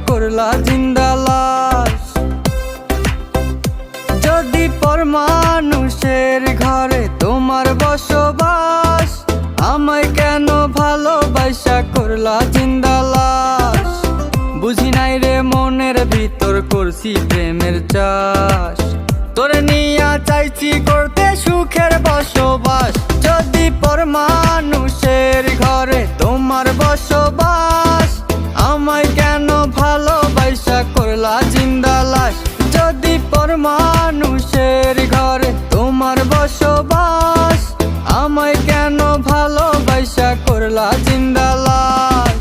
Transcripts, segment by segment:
করলা জিন্দা লাশ। যদি পর মানুষের ঘরে তোমার বসবাস, আমায় কেন ভালোবাসা করলা জিন্দা লাশ। বুঝি নাই রে মনের ভিতর করছি প্রেমের চাষ, তোরে নিয়া চাইছি করতে সুখের বসবাস। যদি পর মানুষের ঘরে তোমার বসবাস, আমায় কেন ভালোবাসা করলা জিন্দা লাশ। যদি পর মানুষের ঘরে তোমার বসবাস, আমায় কেন ভালোবাসা করলা জিন্দা লাশ।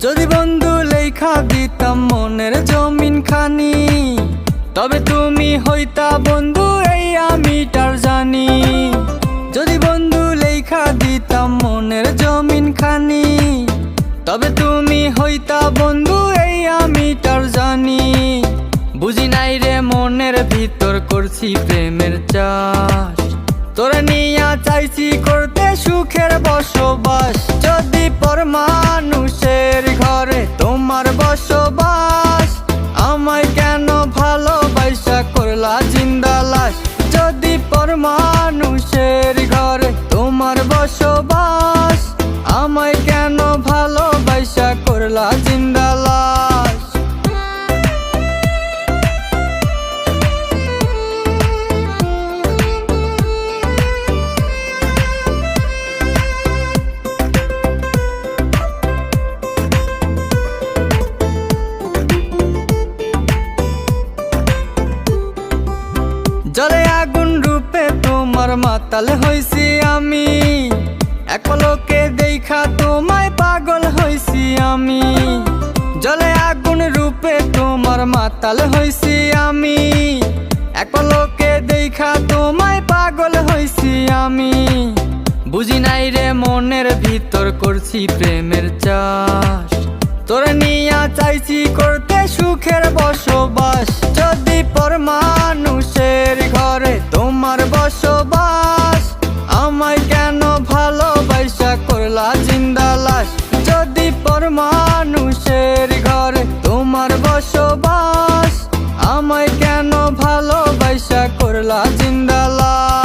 যদি বন্ধু লেখা দিতাম মনের জমিন খানি, তবে তুমি হইতা বন্ধু এই আমি তার জানি। যদি বন্ধু লেখা দিতাম মনের জমিন খানি, তবে তুমি হইতা বন্ধু এই আমি তার জানি। বুঝি নাই রে মনের ভিতর করছি প্রেমের চাষ, তোরে নিয়া চাইছি করতে সুখের বসবাস। যদি পর মানুষের ঘরে তোমার বসবাস, আমায় কেন ভালোবাসা করলা জিন্দা লাশ। যদি পর মানুষের ঘরে তোমার বসবাস, আমায় কেন ভালোবাসা করলা জিন্দা লাশ। জলে আগুন রূপে তোমার মাতাল হইছি আমি, এক পলকে দেখা তোমায় পাগল হইছি আমি। জলে আগুন রূপে তোমার মাতাল হইছি আমি, এক পলকে দেখা তোমায় পাগল হইছি আমি। বুঝি নাই রে মনের ভিতর করছি প্রেমের চাষ, তোরে নিয়া চাইছি করতে সুখের বসবাস। যদি পর মানুষের ঘরে তোমার বসবাস, আমায় কেন ভালোবাসা করলা জিন্দা লাশ। যদি পর মানুষের ঘরে তোমার বসবাস, আমায় কেন ভালোবাসা করলা জিন্দা লাশ।